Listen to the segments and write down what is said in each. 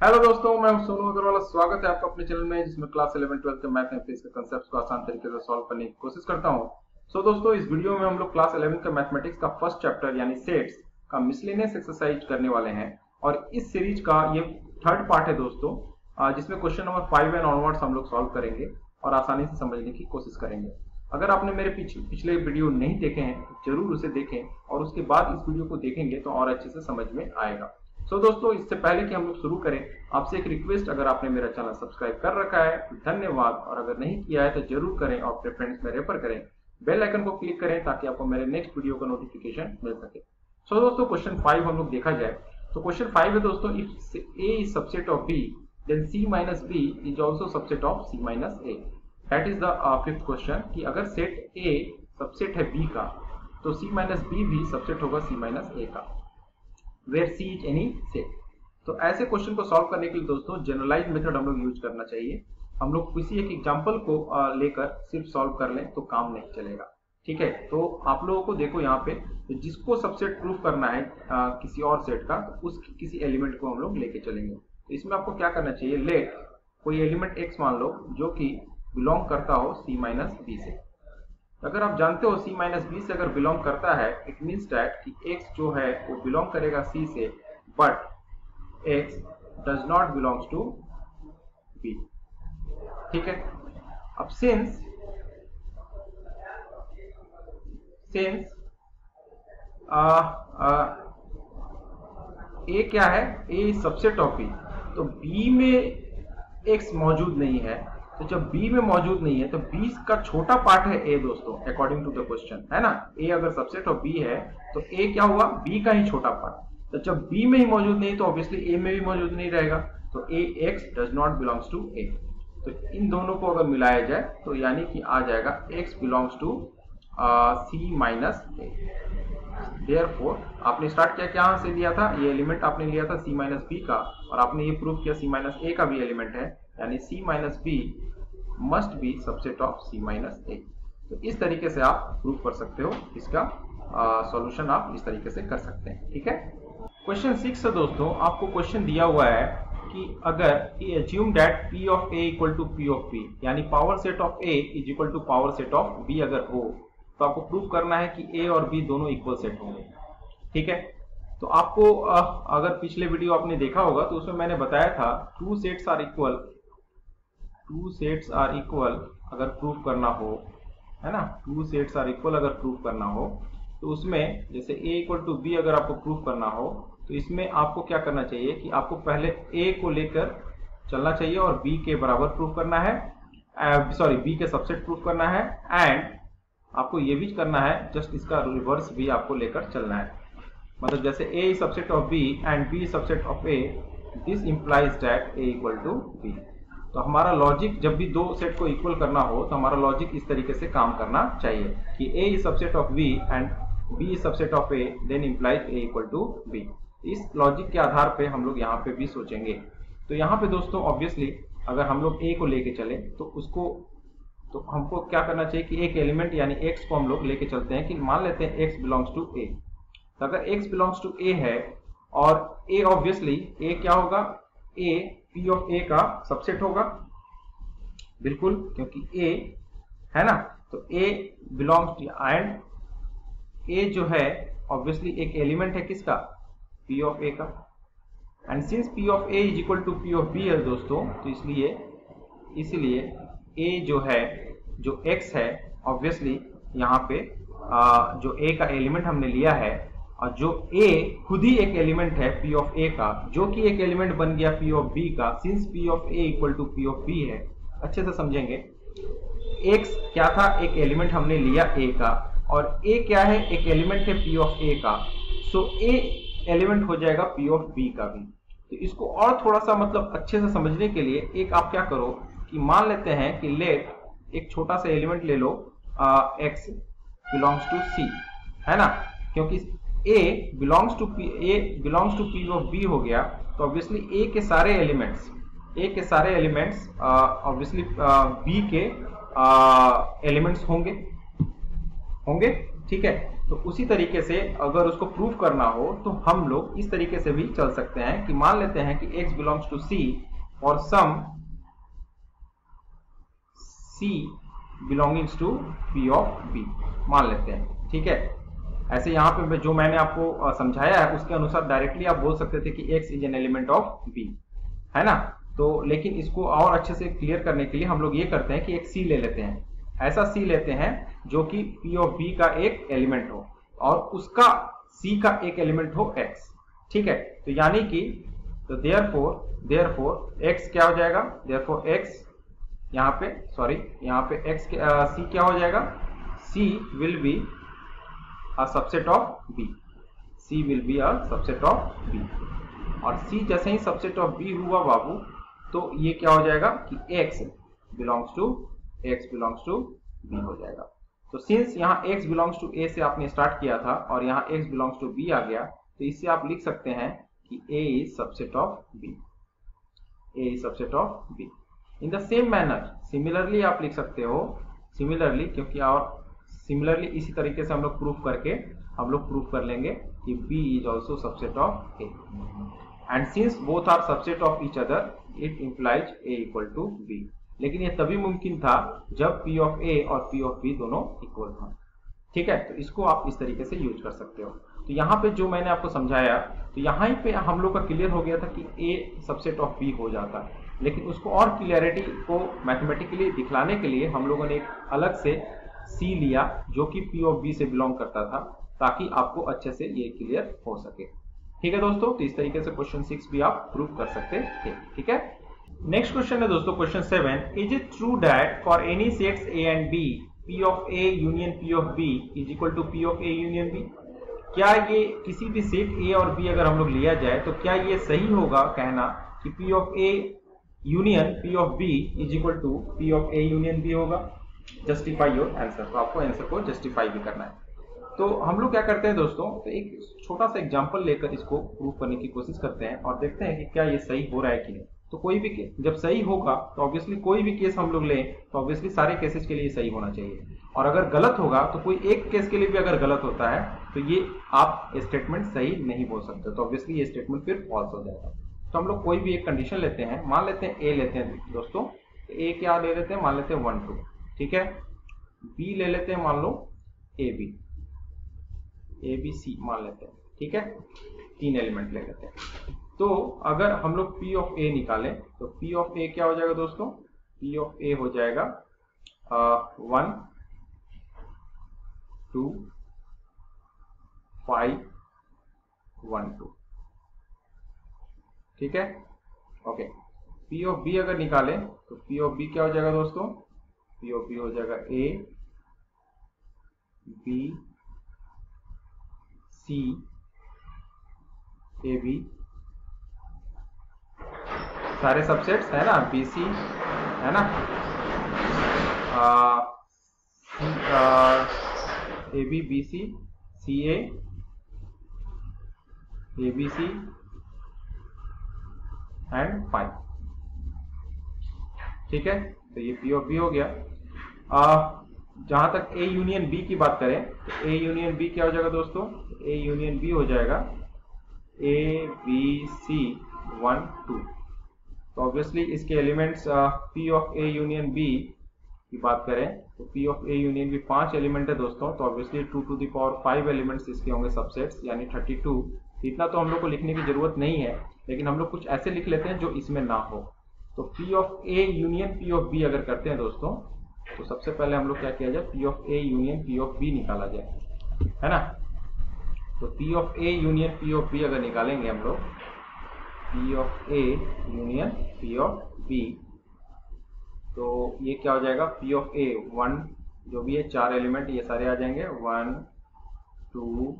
Hello दोस्तों, मैं सोनू अग्रवाल। स्वागत है आपका अपने चैनल में, जिसमें क्लास 11 12 के मैथ एंड फिजिक्स के कांसेप्ट्स को आसान तरीके से सॉल्व करने की कोशिश करता हूं। दोस्तों, इस वीडियो में हम लोग क्लास 11 का मैथमेटिक्स का फर्स्ट चैप्टर यानी सेट्स का मिसलेनियस एक्सरसाइज करने वाले हैं। और इस सीरीज का ये थर्ड पार्ट है दोस्तों, जिसमें क्वेश्चन नंबर 5 एंड ऑनवर्ड्स हम लोग सॉल्व करेंगे और आसानी से समझने की कोशिश करेंगे। अगर आपने मेरे पिछले वीडियो नहीं देखे हैं तो जरूर उसे देखें, और उसके बाद इस वीडियो को देखेंगे तो और अच्छे से समझ में आएगा। दोस्तों, इससे पहले कि हम लोग शुरू करें, आपसे एक रिक्वेस्ट, अगर आपने मेरा चैनल सब्सक्राइब कर रखा है तो धन्यवाद, और अगर नहीं किया है तो जरूर करें और अपने फ्रेंड्स में रेफर करें। बेल आइकन को क्लिक करें ताकि आपको मेरे नेक्स्ट वीडियो का नोटिफिकेशन मिल सके। दोस्तों, क्वेश्चन 5 हम लोग देखा जाए तो क्वेश्चन 5 है दोस्तों, if A is subset of B then C minus B is also subset of C minus A। That is the fifth question कि अगर सेट A सबसेट है B का तो C minus B भी सबसेट होगा C minus A का, where C is any set. तो ऐसे क्वेश्चन को सॉल्व करने के लिए दोस्तों जनरलाइज मेथड हम लोग यूज करना चाहिए। हम लोग किसी एक एग्जांपल को लेकर सिर्फ सॉल्व कर लें तो काम नहीं चलेगा। ठीक है, तो आप लोगों को देखो यहाँ पे, तो जिसको सबसेट प्रूफ करना है किसी और सेट का, तो उस किसी एलिमेंट को हम लोग लेके चलेंगे। तो इसमें आपको क्या करना चाहिए, लेट कोई एलिमेंट x मान लो जो कि बिलोंग करता हो C माइनस B से। अगर आप जानते हो C माइनस B से अगर बिलोंग करता है, इट मीन्स दैट कि x जो है वो बिलोंग करेगा C से, but x does not belongs to B। ठीक है, अब सिंस A क्या है, A सबसेट ऑफ B, तो B में x मौजूद नहीं है। तो जब B में मौजूद नहीं है तो B का छोटा पार्ट है A दोस्तों, अकॉर्डिंग टू द क्वेश्चन, है ना। A अगर सबसेट ऑफ B है तो A क्या हुआ, B का ही छोटा पार्ट। तो जब B में ही मौजूद नहीं तो ऑब्वियसली A में भी मौजूद नहीं रहेगा, तो Ax does not belongs to A। तो इन दोनों को अगर मिलाया जाए तो यानी कि आ जाएगा x belongs to C minus A। Therefore आपने स्टार्ट किया क्या से लिया था, ये एलिमेंट आपने लिया था C माइनस B का, और आपने ये प्रूव किया C माइनस A का भी एलिमेंट है, यानी C minus B must be subset of C minus A। तो इस तरीके से आप प्रूव कर सकते हो, इसका सॉल्यूशन आप इस तरीके से कर सकते हैं। ठीक है, क्वेश्चन 6 है दोस्तों, आपको क्वेश्चन दिया हुआ है कि अगर assume that P of A equal to P of B, यानी power set of A is equal to power set of B अगर हो, तो आपको प्रूव करना है कि A और B दोनों इक्वल सेट होंगे। ठीक है, तो आपको अगर पिछले वीडियो आपने देखा होगा तो उसमें मैंने बताया था टू सेट्स आर इक्वल अगर प्रूफ करना हो, है ना, टू सेट्स आर इक्वल अगर प्रूफ करना हो, तो उसमें जैसे A इक्वल टू B अगर आपको प्रूफ करना हो तो इसमें आपको क्या करना चाहिए कि आपको पहले A को लेकर चलना चाहिए और B के बराबर प्रूफ करना है, B के सबसेट प्रूफ करना है, एंड आपको ये भी करना है जस्ट इसका रिवर्स भी आपको लेकर चलना है। मतलब जैसे A is subset of B and B is subset of A, this implies that A equal to B। तो हमारा लॉजिक जब भी दो सेट को इक्वल करना हो तो हमारा लॉजिक इस तरीके से काम करना चाहिए कि A is subset of B and B is subset of A, then implies A equal to B। इस लॉजिक के आधार पे हम लोग यहाँ पे भी सोचेंगे। तो यहाँ पे दोस्तों ऑब्वियसली अगर हम लोग A को लेके चले तो हमको क्या करना चाहिए कि एक एलिमेंट यानी x को हम लोग लेके चलते हैं कि मान लेते हैं x बिलोंग्स टू A। तो अगर x बिलोंग्स टू A है और A ऑब्वियसली A क्या होगा, A P ऑफ A का सबसेट होगा, बिल्कुल, क्योंकि A है ना। तो A belongs to, and A जो है ऑब्वियसली एक एलिमेंट है किसका, P ऑफ A का, and since P of A is equal to P of B है दोस्तों, तो इसलिए A जो है, जो x है ऑब्वियसली यहाँ पे जो A का एलिमेंट हमने लिया है, और जो A खुद ही एक एलिमेंट है P ऑफ A का, जो कि एक एलिमेंट बन गया P ऑफ B का, since P of A equal to P of B है। अच्छे से समझेंगे, x क्या था, एक एलिमेंट हमने लिया A का, और A क्या है, एक एलिमेंट है P ऑफ A का, सो A एलिमेंट हो जाएगा P ऑफ B का भी। तो इसको और थोड़ा सा मतलब अच्छे से समझने के लिए एक आप क्या करो कि मान लेते हैं कि लेट एक छोटा सा एलिमेंट ले लो x बिलोंग्स टू C, है ना, क्योंकि A belongs to P of B हो गया, तो ऑब्वियसली A के सारे एलिमेंट्स ऑब्वियसली B के एलिमेंट्स होंगे। ठीक है, तो उसी तरीके से अगर उसको प्रूव करना हो तो हम लोग इस तरीके से भी चल सकते हैं कि मान लेते हैं कि x बिलोंग्स टू c और some c belongings to p of b मान लेते हैं, ठीक है। ऐसे यहाँ पे जो मैंने आपको समझाया है उसके अनुसार डायरेक्टली आप बोल सकते थे कि x is an element of b, है ना। तो लेकिन इसको और अच्छे से क्लियर करने के लिए हम लोग ये करते हैं कि एक c ले लेते हैं, ऐसा c लेते हैं जो कि p ऑफ b का एक एलिमेंट हो और उसका c का एक एलिमेंट हो x, ठीक है। तो यानी कि तो देयरफॉर x क्या हो जाएगा, देयरफॉर x यहाँ पे यहाँ पे x c क्या हो जाएगा, c will be a subset of b, c will be a subset of b और c जैसे ही subset of b हुआ बाबू तो ये क्या हो जाएगा कि x belongs to b हो जाएगा। तो सिंस यहाँ x belongs to a से आपने स्टार्ट किया था और यहाँ x belongs to b आ गया, तो इससे आप लिख सकते हैं कि a is subset of b, a is subset of b। In the same manner similarly आप लिख सकते हो, सिमिलरली क्योंकि और सिमिलरली इसी तरीके से हम लोग प्रूफ कर लेंगे कि b is also subset of a and since both are subset of each other it implies a equal to b। लेकिन ये तभी मुमकिन था जब p of a और p of b दोनों इक्वल था, ठीक है। तो इसको आप इस तरीके से यूज कर सकते हो। तो यहाँ पे जो मैंने आपको समझाया तो यहाँ पे हम लोग का क्लियर हो गया था कि a सबसेट ऑफ b हो जाता है, लेकिन उसको और क्लियरिटी को मैथमेटिकली दिखलाने के लिए हम लोगों ने एक अलग से c लिया जो कि p ऑफ b से बिलोंग करता था, ताकि आपको अच्छे से ये क्लियर हो सके, ठीक है दोस्तों। तो इस तरीके से क्वेश्चन 6 भी आप प्रूव कर सकते थे, ठीक है। नेक्स्ट क्वेश्चन है दोस्तों question 7, is it true that for any sets a and b p of a union p of b is equal to p of a union b। क्या ये किसी भी सेट a और b अगर हम लोग लिया जाए तो क्या ये सही होगा कहना कि p of a union p of b is equal to p of a union b होगा। जस्टिफाई योर आंसर, तो आपको आंसर को जस्टिफाई भी करना है। तो हम लोग क्या करते हैं दोस्तों, तो एक छोटा सा एग्जांपल लेकर इसको प्रूव करने की कोशिश करते हैं और देखते हैं कि क्या ये सही हो रहा है कि नहीं। तो कोई भी जब सही होगा तो ऑब्वियसली कोई भी केस हम लोग लें तो ऑब्वियसली सारे केसेस के लिए सही होना चाहिए, और अगर गलत होगा तो कोई एक केस के लिए भी अगर गलत होता है तो ये आप स्टेटमेंट सही नहीं बोल सकते, तो ऑब्वियसली ये स्टेटमेंट फिर फॉल्स हो जाएगा। तो हम लोग कोई भी एक कंडीशन लेते हैं, मान लेते हैं ए लेते हैं दोस्तों, ए क्या ले लेते हैं, मान लेते हैं 1 2, ठीक है। बी ले लेते हैं, मान लो ए बी सी मान लेते हैं, ठीक है। 3 एलिमेंट ले लेते हैं। तो अगर हम लोग P ऑफ A निकालें तो P ऑफ A क्या हो जाएगा दोस्तों, P ऑफ A हो जाएगा 1 2 5 1 2, ठीक है, ओके। P ऑफ B अगर निकालें तो P ऑफ B क्या हो जाएगा दोस्तों, P ऑफ B हो जाएगा A B C A B, सारे सबसेट्स है ना, BC है ना, AB BC CA ABC and 5, ठीक है। तो ये P ऑफ B हो गया। जहां तक A यूनियन B की बात करें तो A यूनियन B क्या हो जाएगा दोस्तों, A यूनियन B हो जाएगा A B C 1 2। तो ऑब्वियसली इसके elements P of A union B की बात करें तो P of A union B 5 element है दोस्तों, तो obviously 2 to the power 5 elements इसके होंगे सबसेट्स, यानी 32। इतना तो हम लोग को लिखने की जरूरत नहीं है, लेकिन हम लोग कुछ ऐसे लिख लेते हैं जो इसमें ना हो। तो P of A union P of B अगर करते हैं दोस्तों, तो सबसे पहले हम लोग क्या किया जाए, P of A union P of B निकाला जाए, है ना। तो P of A union P of B अगर निकालेंगे हम लोग, P of A union P of B, तो ये क्या हो जाएगा, P ऑफ A 1 जो भी है 4 एलिमेंट ये सारे आ जाएंगे, 1 2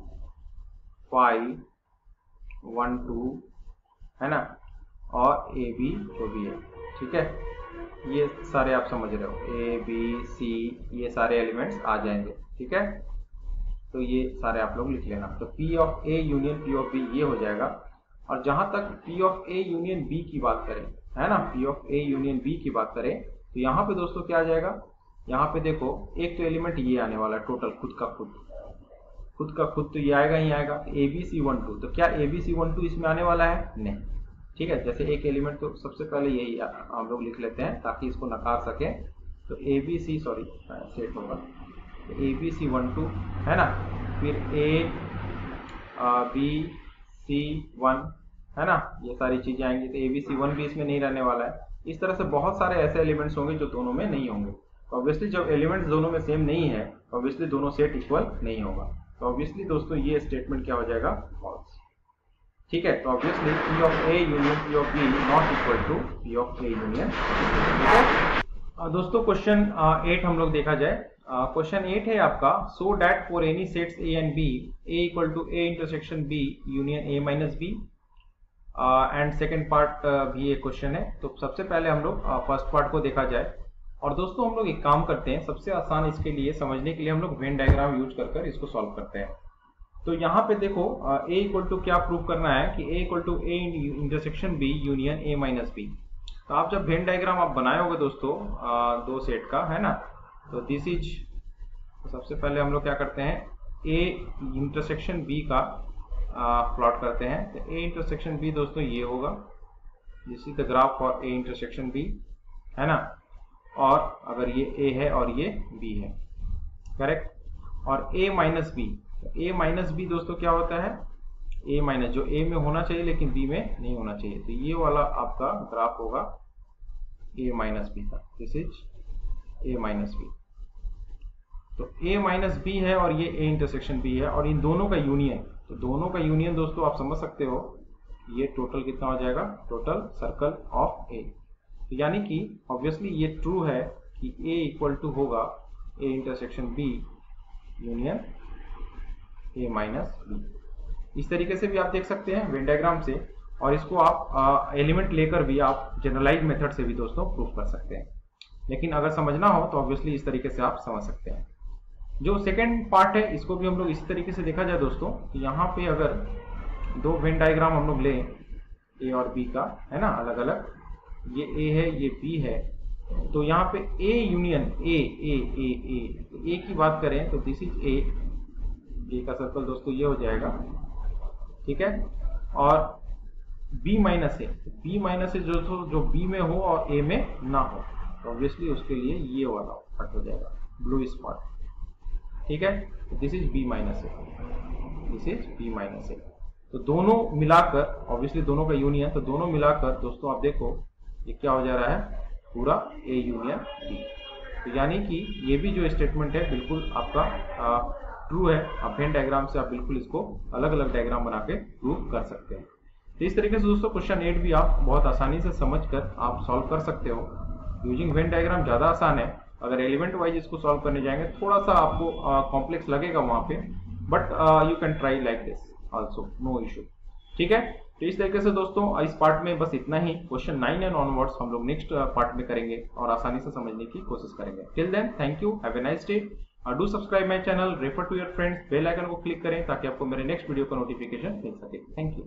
5 1 2, है ना, और A B जो भी है, ठीक है। ये सारे आप समझ रहे हो, A B C ये सारे एलिमेंट्स आ जाएंगे, ठीक है। तो ये सारे आप लोग लिख लेना। तो P of A union P of B ये हो जाएगा। और जहां तक P of A union B की बात करें, है ना, P of A union B की बात करें तो यहाँ पे दोस्तों क्या आ जाएगा, यहाँ पे देखो एक तो एलिमेंट ये आने वाला है टोटल खुद का खुद, खुद का खुद तो ये आएगा ही आएगा। ABC12 तो क्या ABC12 इसमें आने वाला है? नहीं। ठीक है, जैसे एक एलिमेंट तो सबसे पहले यही हम लोग लिख लेते हैं ताकि इसको नकार सकें। तो ABC सॉरी सेट होगा तो ABC12 है ना, फिर ABC1 है ना, ये सारी चीजें आएंगी। तो ABC1 भी इसमें नहीं रहने वाला है। इस तरह से बहुत सारे ऐसे एलिमेंट्स होंगे जो दोनों में नहीं होंगे। तो ऑब्वियसली जब एलिमेंट्स दोनों में सेम नहीं है तो ऑब्वियसली दोनों सेट इक्वल नहीं होगा। तो ऑब्वियसली दोस्तों ये स्टेटमेंट क्या हो जाएगा? फॉल्स। ठीक है, तो obviously P of A union P of B not equal to P of A union. ठीक है दोस्तों, क्वेश्चन 8 हम लोग देखा जाए। क्वेश्चन 8 है आपका, so that for any sets A and B A equal to A intersection B union A minus B and second part भी एक क्वेश्चन है। तो सबसे पहले हम लोग फर्स्ट पार्ट को देखा जाए। और दोस्तों हम लोग एक काम करते हैं, सबसे आसान इसके लिए समझने के लिए हम लोग वेन डायग्राम यूज कर इसको सॉल्व करते हैं। तो यहाँ पे देखो A इक्वल टू क्या प्रूव करना है कि A equal to A intersection B union A minus B। तो आप जब वेन डायग्राम आप बनाए होगे दोस्तों दो सेट का, है ना, तो दिस इज, सबसे पहले हम लोग क्या करते हैं, A इंटरसेक्शन B का प्लॉट करते हैं। तो A इंटरसेक्शन B दोस्तों ये होगा, this is the graph for A intersection B, है ना। और अगर ये A है और ये B है, करेक्ट। और A minus B, A minus B दोस्तों क्या होता है? A माइनस, जो A में होना चाहिए लेकिन B में नहीं होना चाहिए। तो ये वाला आपका ग्राफ होगा A माइनस B का, this is A minus B। तो A माइनस B है और ये A इंटरसेक्शन B है और इन दोनों का यूनियन, तो दोनों का यूनियन दोस्तों आप समझ सकते हो ये टोटल कितना हो जाएगा? Total circle of A। तो यानी कि ऑब्वियसली ये ट्रू है कि A इक्वल टू होगा A intersection B union A minus B। इस तरीके से भी आप देख सकते हैं वेन डायग्राम से, और इसको आप एलिमेंट लेकर भी आप जनरलाइज मेथड से भी दोस्तों प्रूफ कर सकते हैं। लेकिन अगर समझना हो तो ऑब्वियसली इस तरीके से आप समझ सकते हैं। जो सेकेंड पार्ट है इसको भी हम लोग इसी तरीके से देखा जाए दोस्तों। तो यहाँ पे अगर दो वेन डायग्राम हम लोग लें A और B का, है ना, अलग अलग, ये A है ये B है, तो यहाँ पे A यूनियन A की बात करें तो दिस इज A का सर्कल दोस्तों ये हो जाएगा, ठीक है। और B माइनस है जो B में हो और A में ना हो, तो ऑब्वियसली उसके लिए ये वाला पार्ट हो जाएगा, ब्लू स्पॉट, ठीक है। दिस इज B माइनस है, दिस इज B माइनस है। तो दोनों मिलाकर, ऑब्वियसली दोनों का यूनियन, तो दोनों मिलाकर दोस्तों आप देखो ये क्या हो जा रहा है, पूरा A यूनियन B। तो यानी कि ये भी जो स्टेटमेंट है बिल्कुल आपका ट्रू है। आप वेन डायग्राम से आप बिल्कुल इसको अलग अलग डायग्राम बना के प्रूव कर सकते हैं। तो इस तरीके से दोस्तों क्वेश्चन 8 भी आप बहुत आसानी से समझकर आप सॉल्व कर सकते हो। यूजिंग वेन डायग्राम ज़्यादा आसान है। अगर एलिमेंट वाइज इसको सॉल्व करने जाएंगे थोड़ा सा आपको कॉम्प्लेक्स लगेगा वहाँ पे, but you can try like this also, no issue, ठीक है। तो इस तरीके से दोस्तों इस पार्ट में बस इतना ही। क्वेश्चन 9 एंड ऑनवर्ड्स हम लोग नेक्स्ट पार्ट में करेंगे और आसानी से समझने की कोशिश करेंगे। Till then thank you, have a nice day. Do subscribe my channel, refer to your friends, bell icon को क्लिक करें ताकि आपको मेरे नेक्स्ट वीडियो का नोटिफिकेशन मिल सके। Thank you.